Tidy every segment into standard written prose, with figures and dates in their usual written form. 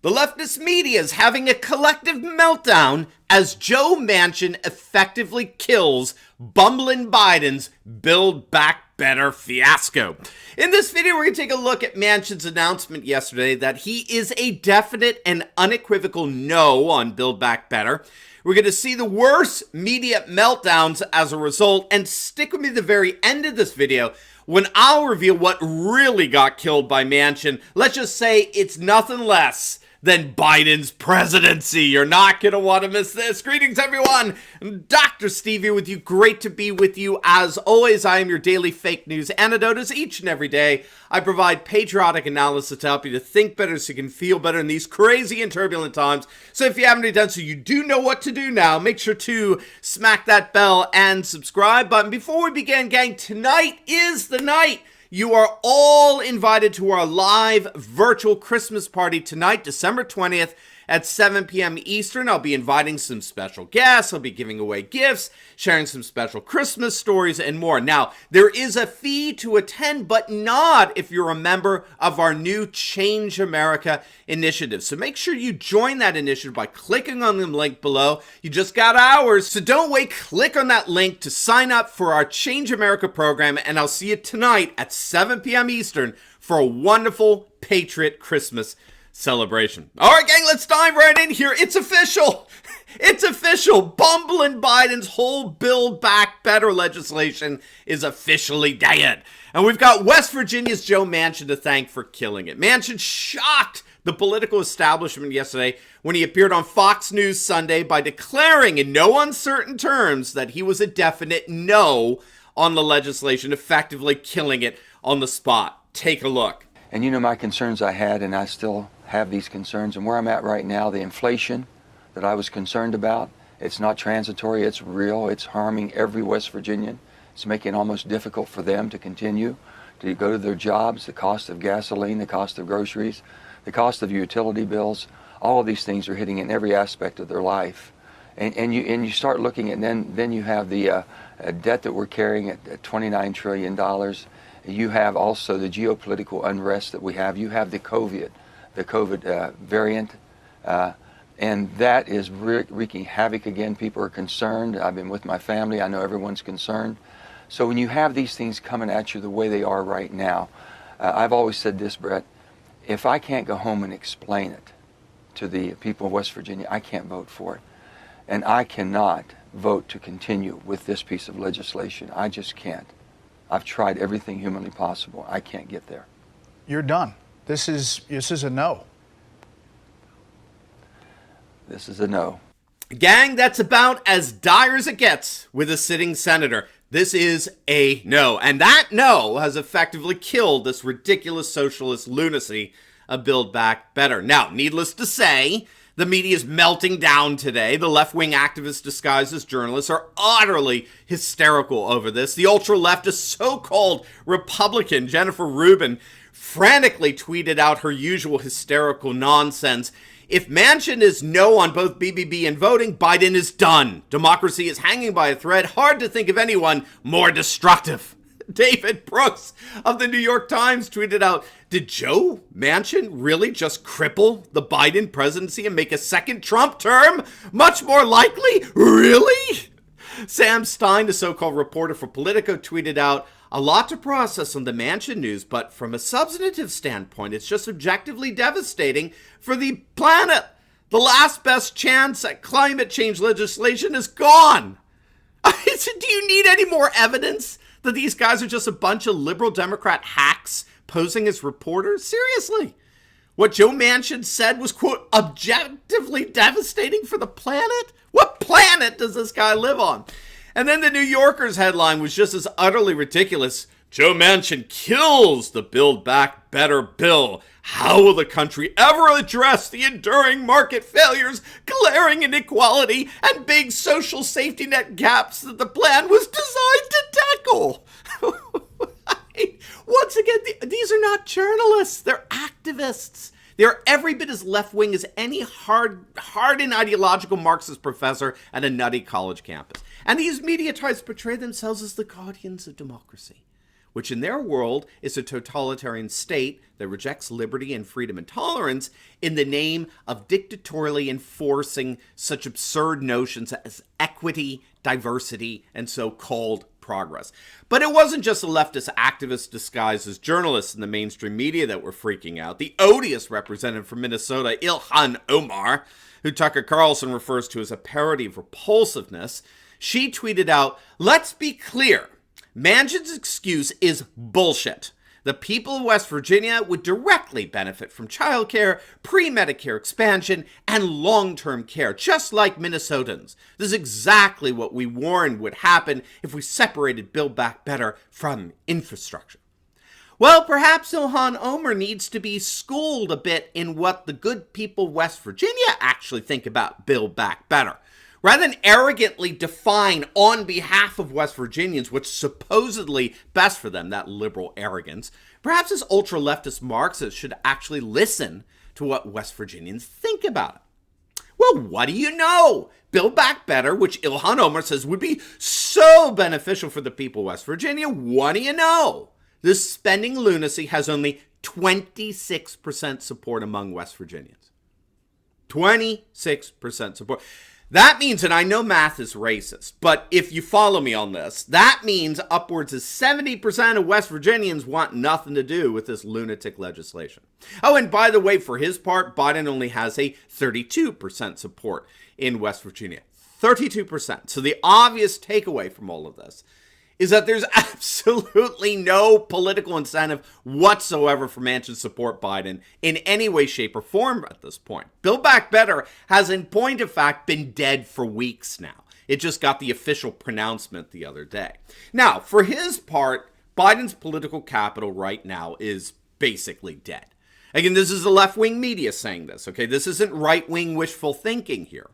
The leftist media is having a collective meltdown as Joe Manchin effectively kills Bumblin Biden's Build Back Better fiasco. In this video, we're going to take a look at Manchin's announcement yesterday that he is a definite and unequivocal no on Build Back Better. We're going to see the worst media meltdowns as a result, and stick with me to the very end of this video when I'll reveal what really got killed by Manchin. Let's just say it's nothing less than Biden's presidency. You're not going to want to miss this. Greetings, everyone. Dr. Steve here with you. Great to be with you. As always, I am your daily fake news antidote. As each and every day, I provide patriotic analysis to help you to think better so you can feel better in these crazy and turbulent times. So if you haven't already done so, you do know what to do now. Make sure to smack that bell and subscribe button. Before we begin, gang, tonight is the night. You are all invited to our live virtual Christmas party tonight, December 20th at 7 p.m. Eastern. I'll be inviting some special guests. I'll be giving away gifts, sharing some special Christmas stories, and more. Now, there is a fee to attend, but not if you're a member of our new Change America initiative. So make sure you join that initiative by clicking on the link below. You just got hours, so don't wait. Click on that link to sign up for our Change America program, and I'll see you tonight at 7 p.m. Eastern for a wonderful Patriot Christmas celebration. All right, gang, let's dive right in here. It's official. It's official. Bumblin Biden's whole Build Back Better legislation is officially dead. And we've got West Virginia's Joe Manchin to thank for killing it. Manchin shocked the political establishment yesterday when he appeared on Fox News Sunday by declaring in no uncertain terms that he was a definite no on the legislation, effectively killing it on the spot. Take a look. And you know my concerns I had, and I still have these concerns, and where I'm at right now, the inflation that I was concerned about, it's not transitory, it's real, it's harming every West Virginian. It's making it almost difficult for them to continue to go to their jobs, the cost of gasoline, the cost of groceries, the cost of utility bills, all of these things are hitting in every aspect of their life. And you start looking at, then you have the debt that we're carrying at $29 trillion. You have also the geopolitical unrest that we have. You have the COVID variant, and that is wreaking havoc again. People are concerned. I've been with my family. I know everyone's concerned. So when you have these things coming at you the way they are right now, I've always said this, Brett, if I can't go home and explain it to the people of West Virginia, I can't vote for it. And I cannot vote to continue with this piece of legislation. I just can't. I've tried everything humanly possible. I can't get there. You're done. This is a no. This is a no. Gang, that's about as dire as it gets with a sitting senator. This is a no. And that no has effectively killed this ridiculous socialist lunacy of Build Back Better. Now, needless to say, the media is melting down today. The left-wing activists disguised as journalists are utterly hysterical over this. The ultra-leftist so-called Republican Jennifer Rubin frantically tweeted out her usual hysterical nonsense. If Manchin is no on both BBB and voting, Biden is done. Democracy is hanging by a thread. Hard to think of anyone more destructive. David Brooks of the New York Times tweeted out, did Joe Manchin really just cripple the Biden presidency and make a second Trump term much more likely? Really? Sam Stein, the so-called reporter for Politico, tweeted out, a lot to process on the Manchin news, but from a substantive standpoint, it's just objectively devastating for the planet. The last best chance at climate change legislation is gone. Do you need any more evidence that these guys are just a bunch of liberal Democrat hacks posing as reporters? Seriously. What Joe Manchin said was, quote, objectively devastating for the planet? What planet does this guy live on? And then the New Yorker's headline was just as utterly ridiculous. Joe Manchin kills the Build Back Better bill. How will the country ever address the enduring market failures, glaring inequality, and big social safety net gaps that the plan was designed to tackle? Once again, these are not journalists. They're activists. They're every bit as left-wing as any hardened ideological Marxist professor at a nutty college campus. And these media types portray themselves as the guardians of democracy. which in their world is a totalitarian state that rejects liberty and freedom and tolerance in the name of dictatorially enforcing such absurd notions as equity, diversity, and so-called progress. But it wasn't just the leftist activists disguised as journalists in the mainstream media that were freaking out. The odious representative from Minnesota, Ilhan Omar, who Tucker Carlson refers to as a parody of repulsiveness, she tweeted out, "Let's be clear, Manchin's excuse is bullshit. The people of West Virginia would directly benefit from childcare, pre-Medicare expansion, and long-term care, just like Minnesotans. This is exactly what we warned would happen if we separated Build Back Better from infrastructure." Well, perhaps Ilhan Omar needs to be schooled a bit in what the good people of West Virginia actually think about Build Back Better. Rather than arrogantly define on behalf of West Virginians what's supposedly best for them, that liberal arrogance, perhaps this ultra-leftist Marxist should actually listen to what West Virginians think about it. Well, what do you know? Build Back Better, which Ilhan Omar says would be so beneficial for the people of West Virginia, what do you know? This spending lunacy has only 26% support among West Virginians. 26% support. That means, and I know math is racist, but if you follow me on this, that means upwards of 70% of West Virginians want nothing to do with this lunatic legislation. Oh, and by the way, for his part, Biden only has a 32% support in West Virginia. 32%. So the obvious takeaway from all of this is that there's absolutely no political incentive whatsoever for Manchin to support Biden in any way, shape, or form at this point. Build Back Better has, in point of fact, been dead for weeks now. It just got the official pronouncement the other day. Now, for his part, Biden's political capital right now is basically dead. Again, this is the left-wing media saying this, okay? This isn't right-wing wishful thinking here.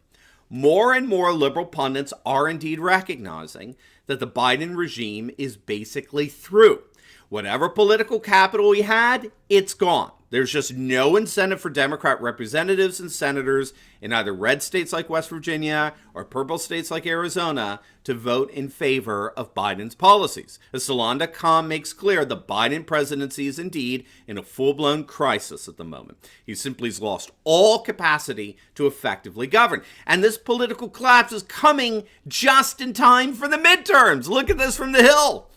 More and more liberal pundits are indeed recognizing that the Biden regime is basically through. Whatever political capital he had, it's gone. There's just no incentive for Democrat representatives and senators in either red states like West Virginia or purple states like Arizona to vote in favor of Biden's policies. As Salon.com makes clear, the Biden presidency is indeed in a full-blown crisis at the moment. He simply has lost all capacity to effectively govern. And this political collapse is coming just in time for the midterms. Look at this from the Hill.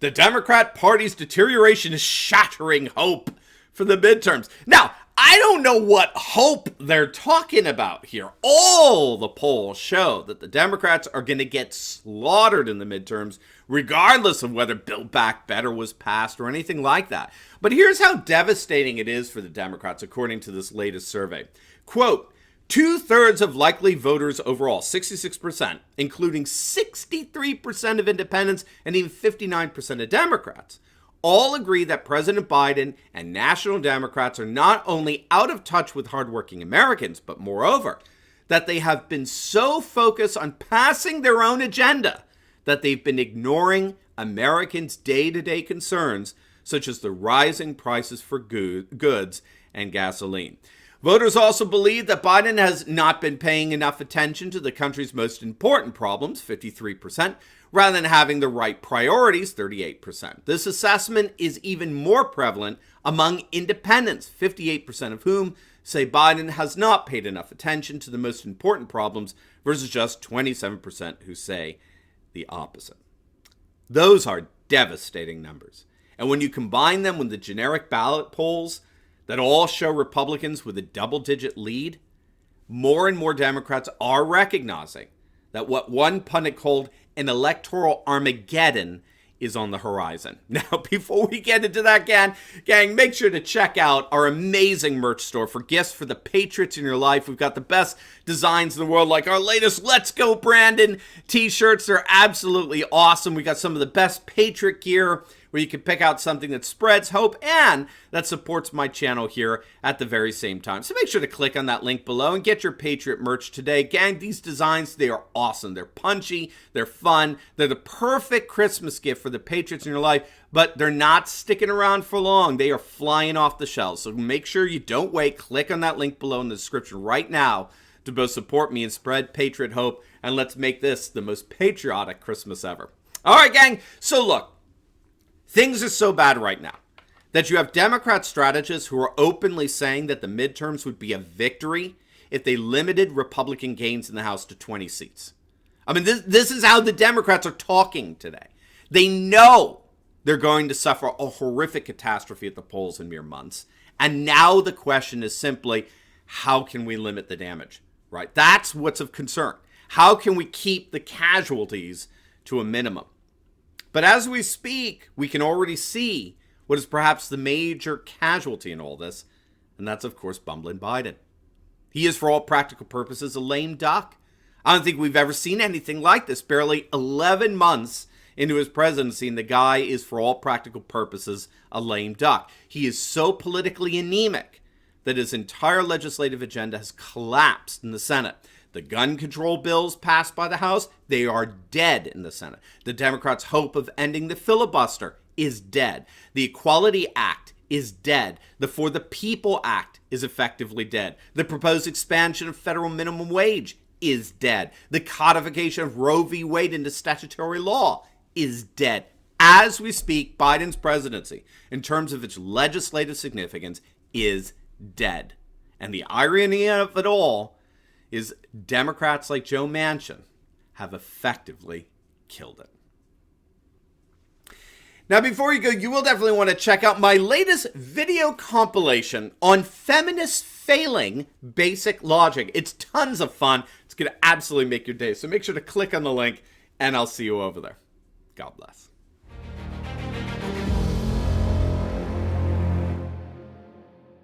The Democrat Party's deterioration is shattering hope for the midterms. Now, I don't know what hope they're talking about here. All the polls show that the Democrats are going to get slaughtered in the midterms, regardless of whether Build Back Better was passed or anything like that. But here's how devastating it is for the Democrats, according to this latest survey. Quote, 2/3 of likely voters overall, 66%, including 63% of independents and even 59% of Democrats, all agree that President Biden and national Democrats are not only out of touch with hardworking Americans, but moreover, that they have been so focused on passing their own agenda that they've been ignoring Americans' day-to-day concerns, such as the rising prices for goods and gasoline. Voters also believe that Biden has not been paying enough attention to the country's most important problems, 53%, rather than having the right priorities, 38%. This assessment is even more prevalent among independents, 58% of whom say Biden has not paid enough attention to the most important problems versus just 27% who say the opposite. Those are devastating numbers. And when you combine them with the generic ballot polls that all show Republicans with a double-digit lead, more and more Democrats are recognizing that what one pundit called an electoral Armageddon is on the horizon. Now, before we get into that, gang, make sure to check out our amazing merch store for gifts for the patriots in your life. We've got the best designs in the world, like our latest Let's Go Brandon t-shirts. They're absolutely awesome. We got some of the best Patriot gear where you can pick out something that spreads hope and that supports my channel here at the very same time. So make sure to click on that link below and get your Patriot merch today. Gang, these designs, they are awesome. They're punchy, they're fun, they're the perfect Christmas gift for the patriots in your life, but they're not sticking around for long. They are flying off the shelves. So make sure you don't wait. Click on that link below in the description right now to both support me and spread Patriot hope, and let's make this the most patriotic Christmas ever. All right, gang, so look, Things are so bad right now that you have Democrat strategists who are openly saying that the midterms would be a victory if they limited Republican gains in the House to 20 seats. I mean, this is how the Democrats are talking today. They know they're going to suffer a horrific catastrophe at the polls in mere months. And now the question is simply, how can we limit the damage, right? That's what's of concern. How can we keep the casualties to a minimum? But as we speak, we can already see what is perhaps the major casualty in all this, and that's, of course, Bumblin Biden. He is, for all practical purposes, a lame duck. I don't think we've ever seen anything like this. Barely 11 months into his presidency, and the guy is, for all practical purposes, a lame duck. He is so politically anemic that his entire legislative agenda has collapsed in the Senate. The gun control bills passed by the House, they are dead in the Senate. The Democrats' hope of ending the filibuster is dead. The Equality Act is dead. The For the People Act is effectively dead. The proposed expansion of federal minimum wage is dead. The codification of Roe v. Wade into statutory law is dead. As we speak, Biden's presidency, in terms of its legislative significance, is dead. And the irony of it all is Democrats like Joe Manchin have effectively killed it. Now, before you go, you will definitely want to check out my latest video compilation on feminists failing basic logic. It's tons of fun. It's going to absolutely make your day. So make sure to click on the link, and I'll see you over there. God bless.